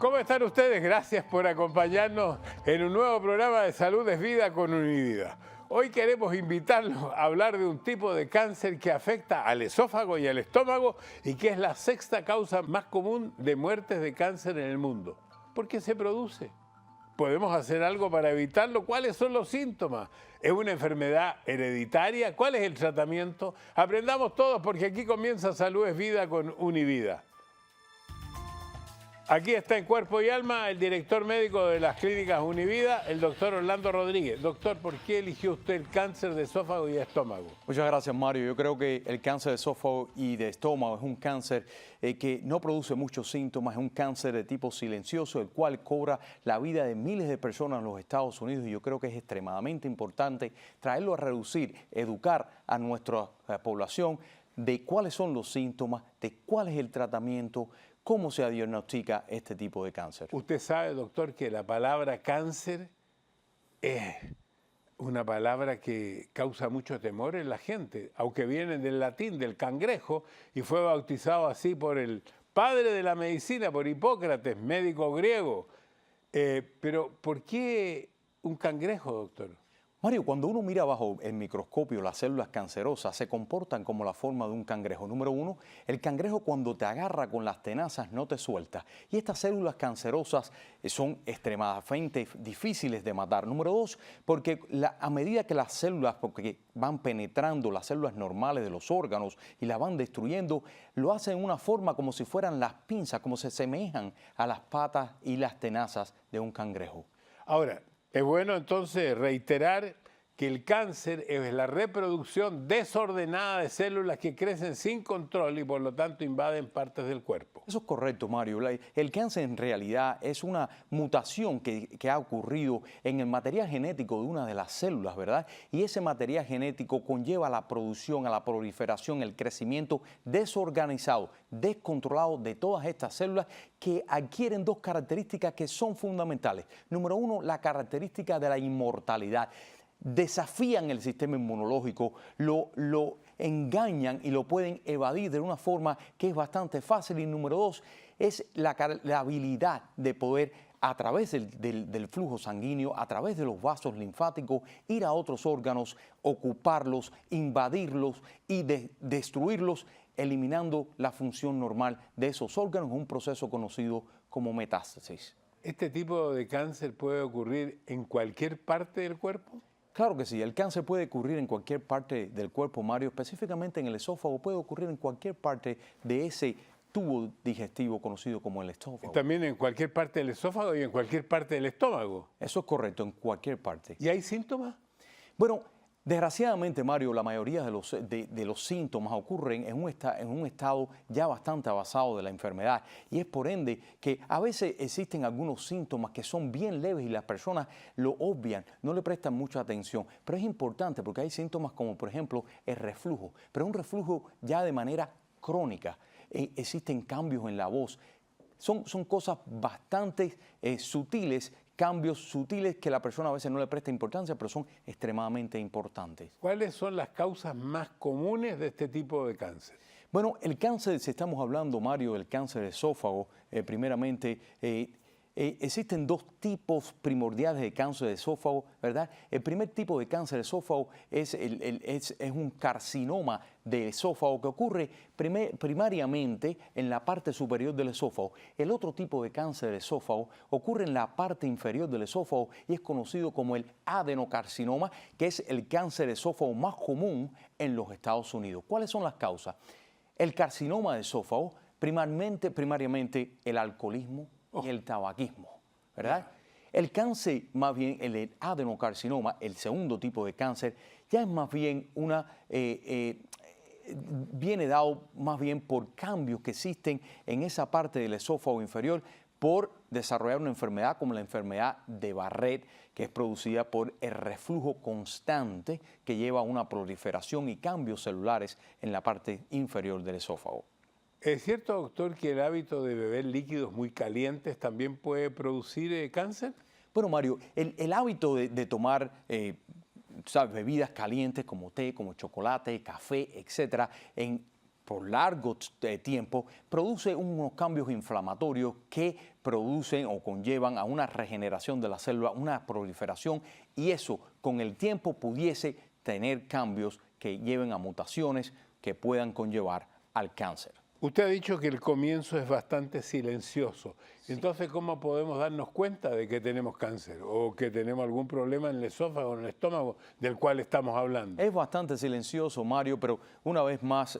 ¿Cómo están ustedes? Gracias por acompañarnos en un nuevo programa de Salud es Vida con Univida. Hoy queremos invitarlos a hablar de un tipo de cáncer que afecta al esófago y al estómago y que es la sexta causa más común de muertes de cáncer en el mundo. ¿Por qué se produce? ¿Podemos hacer algo para evitarlo? ¿Cuáles son los síntomas? ¿Es una enfermedad hereditaria? ¿Cuál es el tratamiento? Aprendamos todos porque aquí comienza Salud es Vida con Univida. Aquí está en Cuerpo y Alma el director médico de las clínicas Univida, el doctor Orlando Rodríguez. Doctor, ¿por qué eligió usted el cáncer de esófago y estómago? Muchas gracias, Mario. Yo creo que el cáncer de esófago y de estómago es un cáncer que no produce muchos síntomas, es un cáncer de tipo silencioso, el cual cobra la vida de miles de personas en los Estados Unidos, y yo creo que es extremadamente importante traerlo a reducir, educar a nuestra población de cuáles son los síntomas, de cuál es el tratamiento, cómo se diagnostica este tipo de cáncer. Usted sabe, doctor, que la palabra cáncer es una palabra que causa mucho temor en la gente, aunque viene del latín, del cangrejo, y fue bautizado así por el padre de la medicina, por Hipócrates, médico griego. Pero, ¿por qué un cangrejo, doctor? Mario, cuando uno mira bajo el microscopio las células cancerosas se comportan como la forma de un cangrejo. Número uno, el cangrejo cuando te agarra con las tenazas no te suelta. Y estas células cancerosas son extremadamente difíciles de matar. Número dos, porque a medida que las células van penetrando las células normales de los órganos y las van destruyendo, lo hacen de una forma como si fueran las pinzas, como se semejan a las patas y las tenazas de un cangrejo. Ahora, es bueno entonces reiterar que el cáncer es la reproducción desordenada de células que crecen sin control y por lo tanto invaden partes del cuerpo. Eso es correcto, Mario. El cáncer en realidad es una mutación que ha ocurrido en el material genético de una de las células, ¿verdad? Y ese material genético conlleva la producción, a la proliferación, el crecimiento desorganizado, descontrolado de todas estas células que adquieren dos características que son fundamentales. Número uno, la característica de la inmortalidad. Desafían el sistema inmunológico, lo engañan y lo pueden evadir de una forma que es bastante fácil. Y número dos, es la habilidad de poder, a través del flujo sanguíneo, a través de los vasos linfáticos, ir a otros órganos, ocuparlos, invadirlos y destruirlos, eliminando la función normal de esos órganos, un proceso conocido como metástasis. ¿Este tipo de cáncer puede ocurrir en cualquier parte del cuerpo? Claro que sí, el cáncer puede ocurrir en cualquier parte del cuerpo, Mario, específicamente en el esófago, puede ocurrir en cualquier parte de ese tubo digestivo conocido como el esófago. También en cualquier parte del esófago y en cualquier parte del estómago. Eso es correcto, en cualquier parte. ¿Y hay síntomas? Bueno, desgraciadamente, Mario, la mayoría de los síntomas ocurren en un estado ya bastante avanzado de la enfermedad, y es por ende que a veces existen algunos síntomas que son bien leves y las personas lo obvian, no le prestan mucha atención, pero es importante porque hay síntomas como por ejemplo el reflujo, pero un reflujo ya de manera crónica. Existen cambios en la voz, son cosas bastante sutiles, cambios sutiles que la persona a veces no le presta importancia, pero son extremadamente importantes. ¿Cuáles son las causas más comunes de este tipo de cáncer? Bueno, el cáncer, si estamos hablando, Mario, del cáncer de esófago, primeramente, existen dos tipos primordiales de cáncer de esófago, ¿verdad? El primer tipo de cáncer de esófago es un carcinoma de esófago que ocurre primariamente en la parte superior del esófago. El otro tipo de cáncer de esófago ocurre en la parte inferior del esófago y es conocido como el adenocarcinoma, que es el cáncer de esófago más común en los Estados Unidos. ¿Cuáles son las causas? El carcinoma de esófago, primariamente el alcoholismo y el tabaquismo, ¿verdad? El cáncer, más bien el adenocarcinoma, el segundo tipo de cáncer, ya es más bien viene dado más bien por cambios que existen en esa parte del esófago inferior por desarrollar una enfermedad como la enfermedad de Barrett, que es producida por el reflujo constante que lleva a una proliferación y cambios celulares en la parte inferior del esófago. ¿Es cierto, doctor, que el hábito de beber líquidos muy calientes también puede producir cáncer? Bueno, Mario, el hábito de tomar bebidas calientes como té, como chocolate, café, etcétera, en por largo tiempo, produce unos cambios inflamatorios que producen o conllevan a una regeneración de la célula, una proliferación, y eso con el tiempo pudiese tener cambios que lleven a mutaciones que puedan conllevar al cáncer. Usted ha dicho que el comienzo es bastante silencioso. Entonces, ¿cómo podemos darnos cuenta de que tenemos cáncer o que tenemos algún problema en el esófago o en el estómago del cual estamos hablando? Es bastante silencioso, Mario, pero una vez más,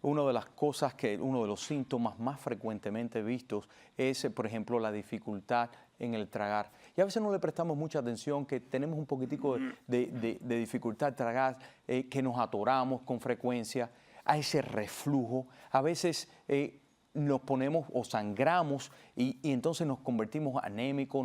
una de las cosas uno de los síntomas más frecuentemente vistos es, por ejemplo, la dificultad en el tragar. Y a veces no le prestamos mucha atención, que tenemos un poquitico de dificultad al tragar, que nos atoramos con frecuencia, a ese reflujo. A veces nos ponemos o sangramos y entonces nos convertimos anémicos,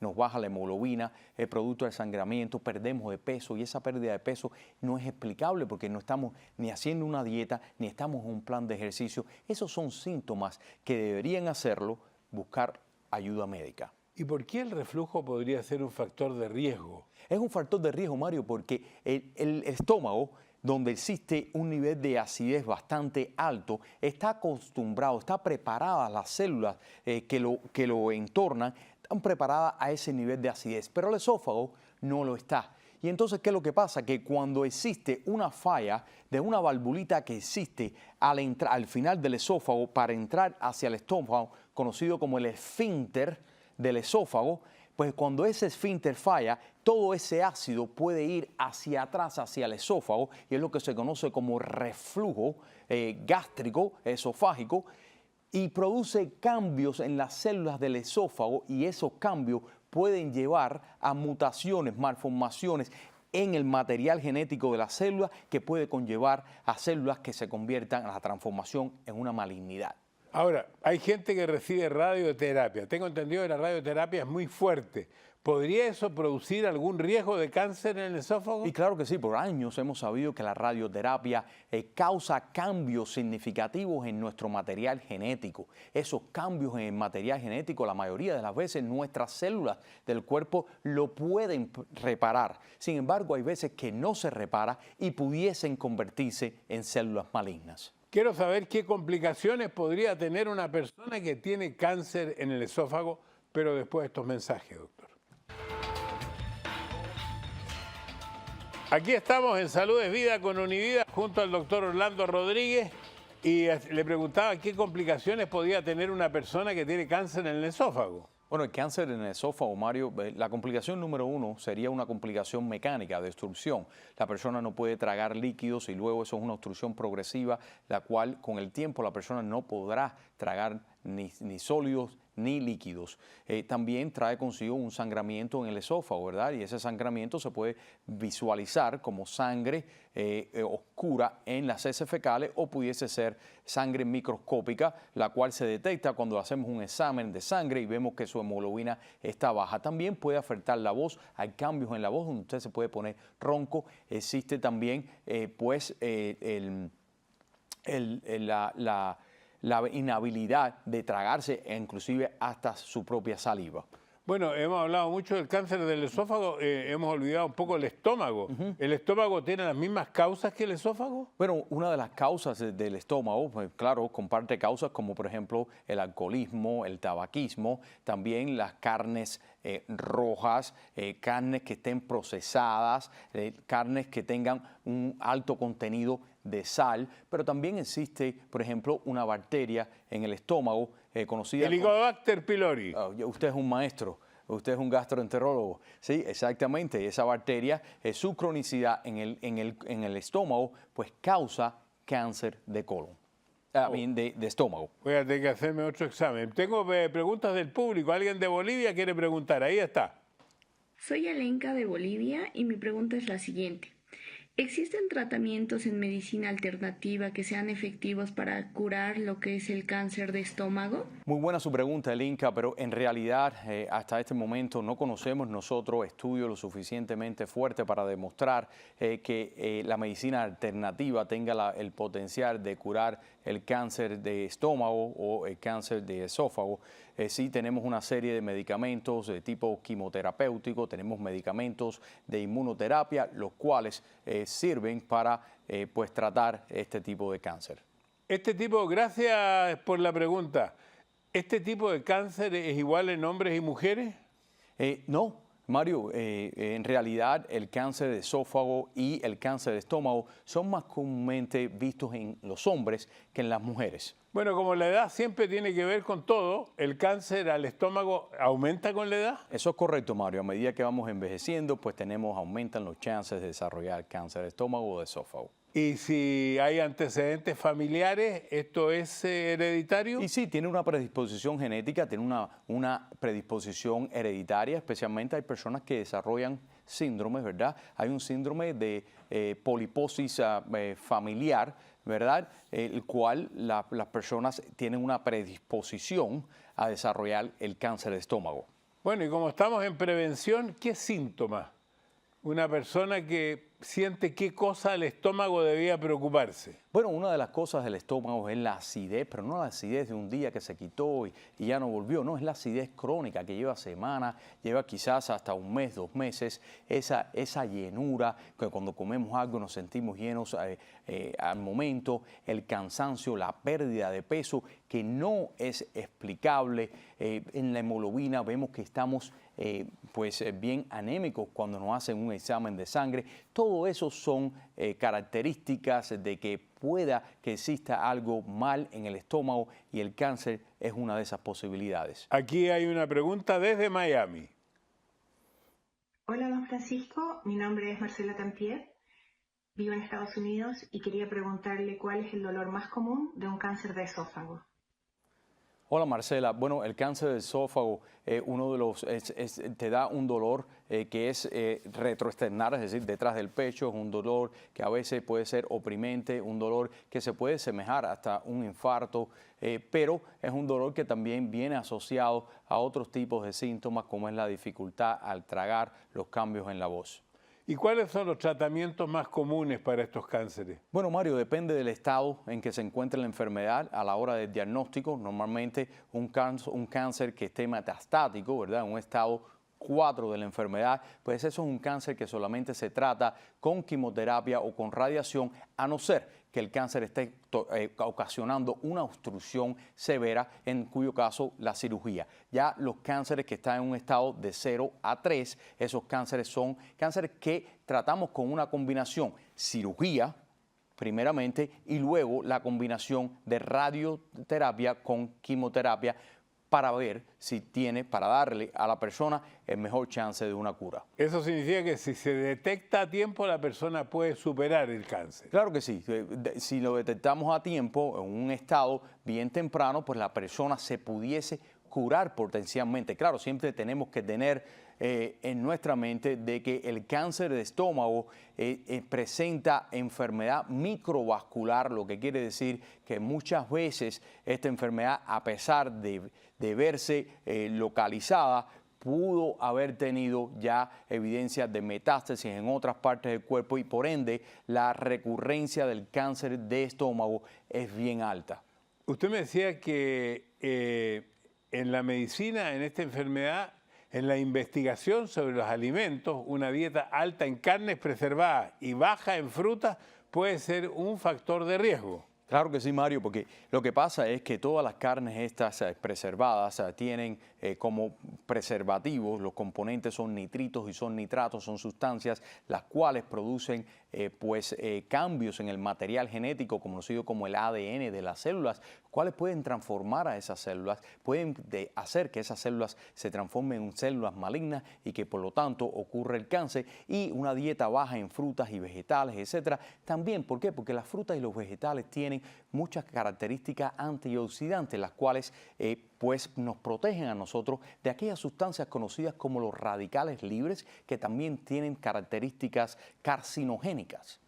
nos baja la hemoglobina, el producto del sangramiento, perdemos de peso, y esa pérdida de peso no es explicable porque no estamos ni haciendo una dieta ni estamos en un plan de ejercicio. Esos son síntomas que deberían hacerlo buscar ayuda médica. ¿Y por qué el reflujo podría ser un factor de riesgo? Es un factor de riesgo, Mario, porque el estómago, donde existe un nivel de acidez bastante alto, está acostumbrado, está preparada, las células que lo entornan, están preparadas a ese nivel de acidez, pero el esófago no lo está. Y entonces, ¿qué es lo que pasa? Que cuando existe una falla de una valvulita que existe al final del esófago para entrar hacia el estómago, conocido como el esfínter del esófago, pues cuando ese esfínter falla, todo ese ácido puede ir hacia atrás, hacia el esófago, y es lo que se conoce como reflujo gástrico, esofágico, y produce cambios en las células del esófago, y esos cambios pueden llevar a mutaciones, malformaciones en el material genético de la célula, que puede conllevar a células que se conviertan a la transformación en una malignidad. Ahora, hay gente que recibe radioterapia. Tengo entendido que la radioterapia es muy fuerte. ¿Podría eso producir algún riesgo de cáncer en el esófago? Y claro que sí, por años hemos sabido que la radioterapia causa cambios significativos en nuestro material genético. Esos cambios en el material genético, la mayoría de las veces nuestras células del cuerpo lo pueden reparar. Sin embargo, hay veces que no se repara y pudiesen convertirse en células malignas. Quiero saber qué complicaciones podría tener una persona que tiene cáncer en el esófago, pero después de estos mensajes, doctor. Aquí estamos en Salud es Vida con Univida junto al doctor Orlando Rodríguez y le preguntaba qué complicaciones podía tener una persona que tiene cáncer en el esófago. Bueno, el cáncer en el esófago, Mario, la complicación número uno sería una complicación mecánica de obstrucción. La persona no puede tragar líquidos y luego eso es una obstrucción progresiva, la cual con el tiempo la persona no podrá tragar ni sólidos ni líquidos. También trae consigo un sangramiento en el esófago, ¿verdad? Y ese sangramiento se puede visualizar como sangre oscura en las heces fecales o pudiese ser sangre microscópica, la cual se detecta cuando hacemos un examen de sangre y vemos que su hemoglobina está baja. También puede afectar la voz, hay cambios en la voz donde usted se puede poner ronco. Existe también la inhabilidad de tragarse inclusive hasta su propia saliva. Bueno, hemos hablado mucho del cáncer del esófago, hemos olvidado un poco el estómago. ¿El estómago tiene las mismas causas que el esófago? Bueno, una de las causas del estómago, pues, claro, comparte causas como por ejemplo el alcoholismo, el tabaquismo, también las carnes rojas, carnes que estén procesadas, carnes que tengan un alto contenido de sal, pero también existe, por ejemplo, una bacteria en el estómago conocida como Helicobacter pylori. Usted es un maestro, usted es un gastroenterólogo, sí, exactamente. Esa bacteria, su cronicidad en el estómago, pues causa cáncer de colon, de estómago. Voy a tener que hacerme otro examen. Tengo preguntas del público. Alguien de Bolivia quiere preguntar. Ahí está. Soy Alenka de Bolivia y mi pregunta es la siguiente. ¿Existen tratamientos en medicina alternativa que sean efectivos para curar lo que es el cáncer de estómago? Muy buena su pregunta, Elinka, pero en realidad hasta este momento no conocemos nosotros estudios lo suficientemente fuertes para demostrar que la medicina alternativa tenga el potencial de curar el cáncer de estómago o el cáncer de esófago. Sí tenemos una serie de medicamentos de tipo quimioterapéutico, tenemos medicamentos de inmunoterapia, los cuales sirven para pues tratar este tipo de cáncer. Gracias por la pregunta. ¿Este tipo de cáncer es igual en hombres y mujeres? No, Mario, en realidad el cáncer de esófago y el cáncer de estómago son más comúnmente vistos en los hombres que en las mujeres. Bueno, como la edad siempre tiene que ver con todo, ¿el cáncer al estómago aumenta con la edad? Eso es correcto, Mario. A medida que vamos envejeciendo, pues aumentan los chances de desarrollar cáncer de estómago o de esófago. Y si hay antecedentes familiares, ¿esto es hereditario? Y sí, tiene una predisposición genética, tiene una predisposición hereditaria, especialmente hay personas que desarrollan síndromes, ¿verdad? Hay un síndrome de poliposis familiar, ¿verdad? El cual las personas tienen una predisposición a desarrollar el cáncer de estómago. Bueno, y como estamos en prevención, ¿qué síntomas? Una persona que siente qué cosa al estómago debía preocuparse. Bueno, una de las cosas del estómago es la acidez, pero no la acidez de un día que se quitó y ya no volvió, no, es la acidez crónica que lleva semanas, lleva quizás hasta un mes, 2 meses, esa llenura, que cuando comemos algo nos sentimos llenos al momento, el cansancio, la pérdida de peso, que no es explicable. En la hemoglobina vemos que estamos bien anémicos cuando nos hacen un examen de sangre. Todo eso son características de que pueda que exista algo mal en el estómago y el cáncer es una de esas posibilidades. Aquí hay una pregunta desde Miami. Hola, don Francisco. Mi nombre es Marcela Tampier. Vivo en Estados Unidos y quería preguntarle cuál es el dolor más común de un cáncer de esófago. Hola Marcela, bueno, el cáncer del esófago, uno de los, te da un dolor que es retroexternar, es decir, detrás del pecho, es un dolor que a veces puede ser oprimente, un dolor que se puede semejar hasta un infarto, pero es un dolor que también viene asociado a otros tipos de síntomas como es la dificultad al tragar, los cambios en la voz. ¿Y cuáles son los tratamientos más comunes para estos cánceres? Bueno, Mario, depende del estado en que se encuentre la enfermedad a la hora del diagnóstico. Normalmente un cáncer que esté metastático, ¿verdad? Un estado 4 de la enfermedad, pues eso es un cáncer que solamente se trata con quimioterapia o con radiación, a no ser que el cáncer esté ocasionando una obstrucción severa, en cuyo caso la cirugía. Ya los cánceres que están en un estado de 0 a 3, esos cánceres son cánceres que tratamos con una combinación cirugía, primeramente, y luego la combinación de radioterapia con quimioterapia para ver si tiene, para darle a la persona el mejor chance de una cura. Eso significa que si se detecta a tiempo, la persona puede superar el cáncer. Claro que sí. Si lo detectamos a tiempo, en un estado bien temprano, pues la persona se pudiese curar potencialmente. Claro, siempre tenemos que tener en nuestra mente de que el cáncer de estómago presenta enfermedad microvascular, lo que quiere decir que muchas veces esta enfermedad, a pesar de verse localizada, pudo haber tenido ya evidencias de metástasis en otras partes del cuerpo y por ende la recurrencia del cáncer de estómago es bien alta. Usted me decía que en la medicina, en esta enfermedad, en la investigación sobre los alimentos, una dieta alta en carnes preservadas y baja en frutas puede ser un factor de riesgo. Claro que sí, Mario, porque lo que pasa es que todas las carnes estas preservadas tienen como preservativos, los componentes son nitritos y son nitratos, son sustancias las cuales producen cambios en el material genético conocido como el ADN de las células, cuales pueden transformar a esas células, pueden hacer que esas células se transformen en células malignas y que por lo tanto ocurre el cáncer. Y una dieta baja en frutas y vegetales, etcétera, también, ¿por qué? Porque las frutas y los vegetales tienen muchas características antioxidantes, las cuales nos protegen a nosotros de aquellas sustancias conocidas como los radicales libres, que también tienen características carcinogénicas.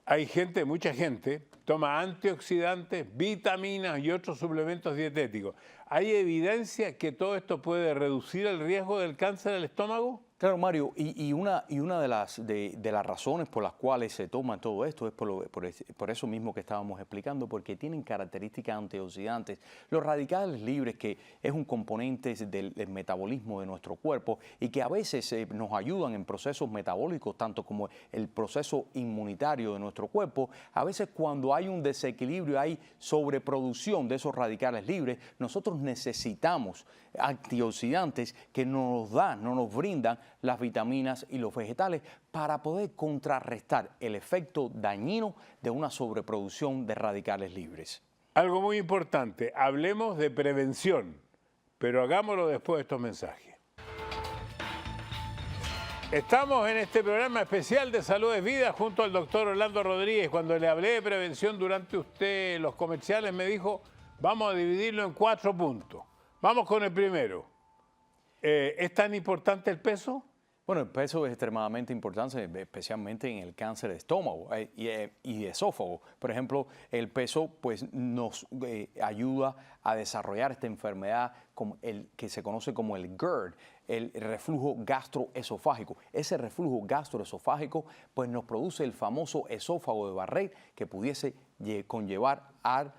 Hay mucha gente, toma antioxidantes, vitaminas y otros suplementos dietéticos. ¿Hay evidencia que todo esto puede reducir el riesgo del cáncer al estómago? Claro, Mario, y una de las razones por las cuales se toma todo esto es por eso mismo que estábamos explicando, porque tienen características antioxidantes. Los radicales libres, que es un componente del metabolismo de nuestro cuerpo y que a veces nos ayudan en procesos metabólicos, tanto como el proceso inmunitario de nuestro cuerpo, a veces cuando hay un desequilibrio, hay sobreproducción de esos radicales libres, nosotros necesitamos antioxidantes que nos brindan las vitaminas y los vegetales para poder contrarrestar el efecto dañino de una sobreproducción de radicales libres. Algo muy importante, hablemos de prevención, pero hagámoslo después de estos mensajes. Estamos en este programa especial de Salud es Vida junto al doctor Orlando Rodríguez. Cuando le hablé de prevención durante los comerciales me dijo, vamos a dividirlo en 4 puntos. Vamos con el primero. ¿Es tan importante el peso? Bueno, el peso es extremadamente importante, especialmente en el cáncer de estómago y de esófago. Por ejemplo, el peso pues, nos ayuda a desarrollar esta enfermedad que se conoce como el GERD, el reflujo gastroesofágico. Ese reflujo gastroesofágico pues, nos produce el famoso esófago de Barrett que pudiese conllevar al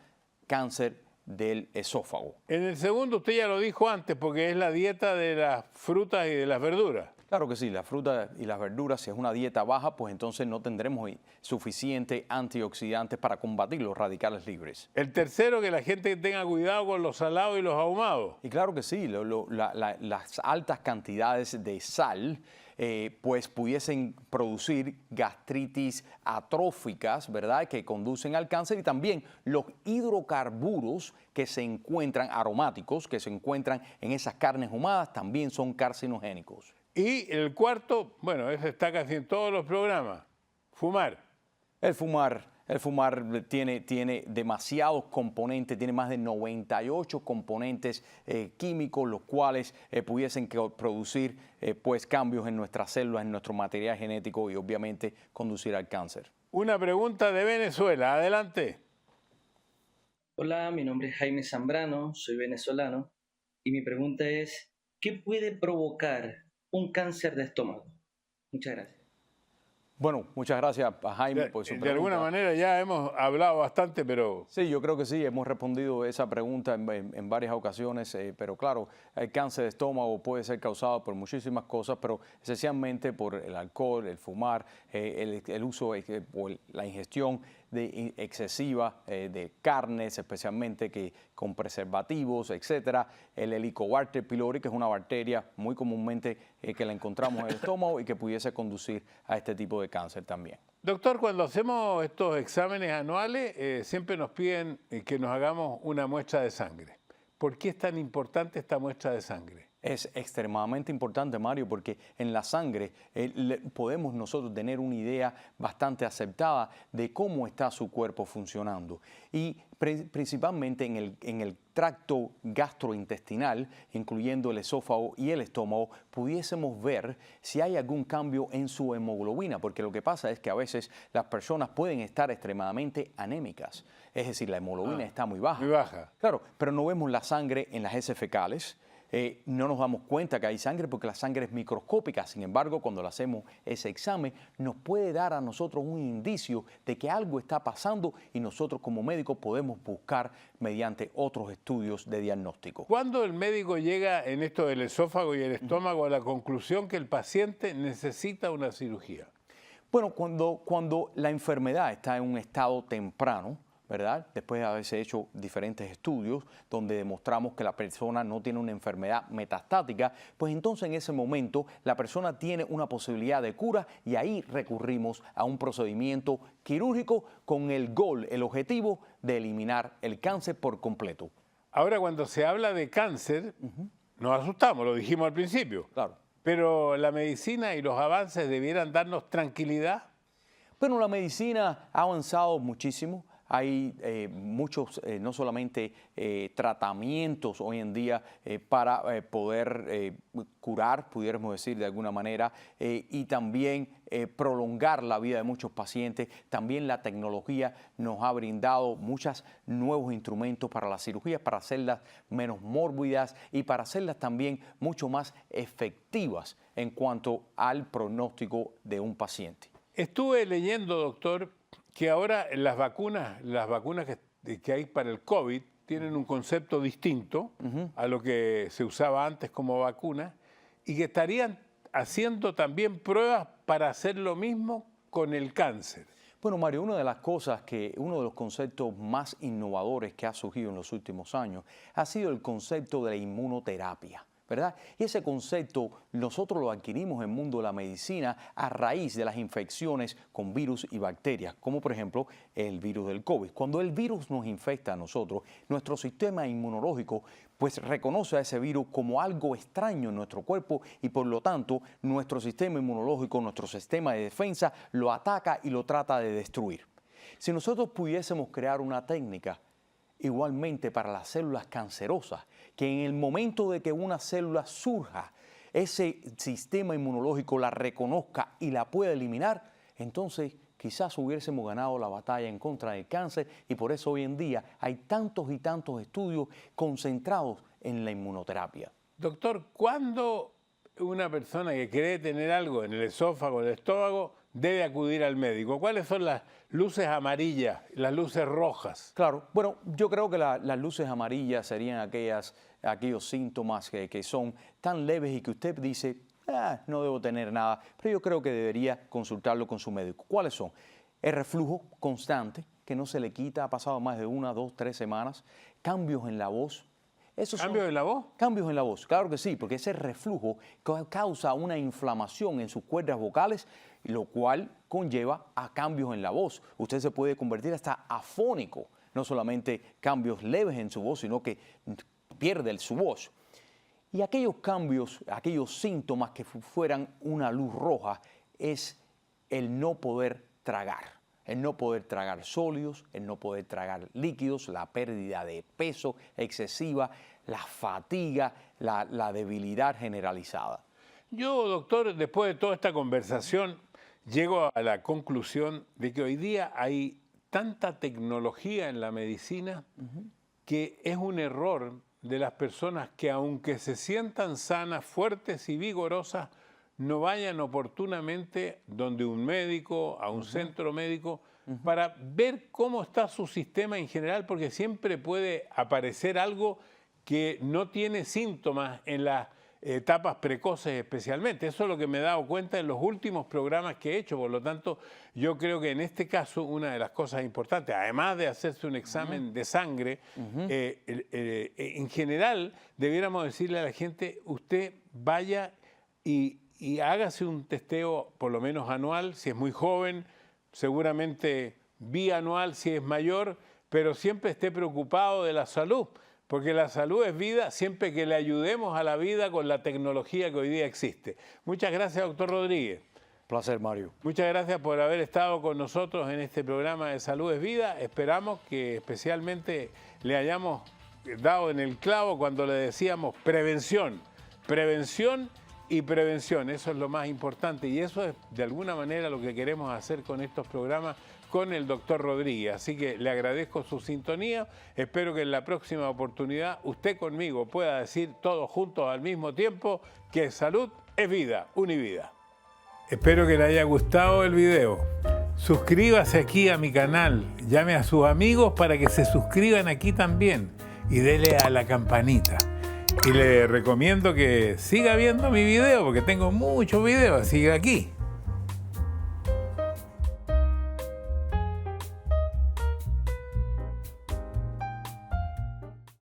cáncer del esófago. En el segundo usted ya lo dijo antes, porque es la dieta de las frutas y de las verduras. Claro que sí, la fruta y las verduras, si es una dieta baja, pues entonces no tendremos suficientes antioxidantes para combatir los radicales libres. El tercero, que la gente tenga cuidado con los salados y los ahumados. Y claro que sí, las altas cantidades de sal pues pudiesen producir gastritis atróficas, ¿verdad?, que conducen al cáncer, y también los hidrocarburos que se encuentran, aromáticos, que se encuentran en esas carnes ahumadas, también son carcinogénicos. Y el cuarto, bueno, ese está casi en todos los programas, fumar. El fumar tiene demasiados componentes, tiene más de 98 componentes químicos, los cuales pudiesen producir pues, cambios en nuestras células, en nuestro material genético y obviamente conducir al cáncer. Una pregunta de Venezuela, adelante. Hola, mi nombre es Jaime Zambrano, soy venezolano y mi pregunta es, ¿qué puede provocar un cáncer de estómago? Muchas gracias. Bueno, muchas gracias a Jaime por su pregunta. De alguna manera ya hemos hablado bastante, pero... Sí, yo creo que sí, hemos respondido esa pregunta en varias ocasiones, pero claro, el cáncer de estómago puede ser causado por muchísimas cosas, pero esencialmente por el alcohol, el fumar, el uso o la ingestión excesiva de carnes, especialmente con preservativos, etcétera. El Helicobacter pylori, que es una bacteria muy comúnmente que la encontramos en el estómago y que pudiese conducir a este tipo de cáncer también. Doctor, cuando hacemos estos exámenes anuales, siempre nos piden que nos hagamos una muestra de sangre. ¿Por qué es tan importante esta muestra de sangre? Es extremadamente importante, Mario, porque en la sangre podemos nosotros tener una idea bastante aceptada de cómo está su cuerpo funcionando. Y principalmente en el tracto gastrointestinal, incluyendo el esófago y el estómago, pudiésemos ver si hay algún cambio en su hemoglobina, porque lo que pasa es que a veces las personas pueden estar extremadamente anémicas, es decir, la hemoglobina está muy baja. Muy baja. Claro, pero no vemos la sangre en las heces fecales. No nos damos cuenta que hay sangre porque la sangre es microscópica. Sin embargo, cuando le hacemos ese examen, nos puede dar a nosotros un indicio de que algo está pasando y nosotros como médicos podemos buscar mediante otros estudios de diagnóstico. ¿Cuándo el médico llega en esto del esófago y el estómago a la conclusión que el paciente necesita una cirugía? Bueno, cuando la enfermedad está en un estado temprano, ¿verdad? Después de haberse hecho diferentes estudios donde demostramos que la persona no tiene una enfermedad metastática, pues entonces en ese momento la persona tiene una posibilidad de cura y ahí recurrimos a un procedimiento quirúrgico con el objetivo de eliminar el cáncer por completo. Ahora, cuando se habla de cáncer, nos asustamos, lo dijimos al principio. Claro. Pero la medicina y los avances debieran darnos tranquilidad. Bueno, la medicina ha avanzado muchísimo. hay muchos, no solamente tratamientos hoy en día para poder curar, pudiéramos decir de alguna manera, y también prolongar la vida de muchos pacientes. También la tecnología nos ha brindado muchos nuevos instrumentos para las cirugías, para hacerlas menos mórbidas y para hacerlas también mucho más efectivas en cuanto al pronóstico de un paciente. Estuve leyendo, doctor, que ahora las vacunas que hay para el COVID tienen un concepto distinto a lo que se usaba antes como vacuna y que estarían haciendo también pruebas para hacer lo mismo con el cáncer. Bueno, Mario, uno de los conceptos más innovadores que ha surgido en los últimos años ha sido el concepto de la inmunoterapia, ¿verdad? Y ese concepto nosotros lo adquirimos en el mundo de la medicina a raíz de las infecciones con virus y bacterias, como por ejemplo el virus del COVID. Cuando el virus nos infecta a nosotros, nuestro sistema inmunológico pues reconoce a ese virus como algo extraño en nuestro cuerpo y por lo tanto nuestro sistema inmunológico, nuestro sistema de defensa lo ataca y lo trata de destruir. Si nosotros pudiésemos crear una técnica igualmente para las células cancerosas, que en el momento de que una célula surja, ese sistema inmunológico la reconozca y la pueda eliminar, entonces quizás hubiésemos ganado la batalla en contra del cáncer y por eso hoy en día hay tantos y tantos estudios concentrados en la inmunoterapia. Doctor, ¿cuándo una persona que cree tener algo en el esófago, en el estómago, debe acudir al médico? ¿Cuáles son las luces amarillas, las luces rojas? Claro, bueno, yo creo que las luces amarillas serían aquellos síntomas que son tan leves y que usted dice, no debo tener nada, pero yo creo que debería consultarlo con su médico. ¿Cuáles son? El reflujo constante, que no se le quita, ha pasado más de 1, 2, 3 semanas, cambios en la voz. ¿Cambios en la voz? Cambios en la voz, claro que sí, porque ese reflujo causa una inflamación en sus cuerdas vocales, lo cual conlleva a cambios en la voz. Usted se puede convertir hasta afónico, no solamente cambios leves en su voz, sino que pierde su voz. Y aquellos cambios, aquellos síntomas que fueran una luz roja, es el no poder tragar. El no poder tragar sólidos, el no poder tragar líquidos, la pérdida de peso excesiva, la fatiga, la debilidad generalizada. Yo, doctor, después de toda esta conversación, llego a la conclusión de que hoy día hay tanta tecnología en la medicina que es un error de las personas que, aunque se sientan sanas, fuertes y vigorosas, no vayan oportunamente donde un médico, a un centro médico, para ver cómo está su sistema en general, porque siempre puede aparecer algo que no tiene síntomas en las etapas precoces especialmente. Eso es lo que me he dado cuenta en los últimos programas que he hecho. Por lo tanto, yo creo que en este caso una de las cosas importantes, además de hacerse un examen de sangre, en general debiéramos decirle a la gente, usted vaya y hágase un testeo por lo menos anual, si es muy joven, seguramente bianual si es mayor, pero siempre esté preocupado de la salud, porque la salud es vida siempre que le ayudemos a la vida con la tecnología que hoy día existe. Muchas gracias, doctor Rodríguez. Placer, Mario. Muchas gracias por haber estado con nosotros en este programa de Salud es Vida. Esperamos que especialmente le hayamos dado en el clavo cuando le decíamos prevención, prevención y prevención. Eso es lo más importante y eso es de alguna manera lo que queremos hacer con estos programas con el doctor Rodríguez. Así que le agradezco su sintonía. Espero que en la próxima oportunidad usted conmigo pueda decir todos juntos al mismo tiempo que salud es vida, Univida. Espero que le haya gustado el video. Suscríbase aquí a mi canal, llame a sus amigos para que se suscriban aquí también y dele a la campanita. Y le recomiendo que siga viendo mi video porque tengo muchos videos, siga aquí.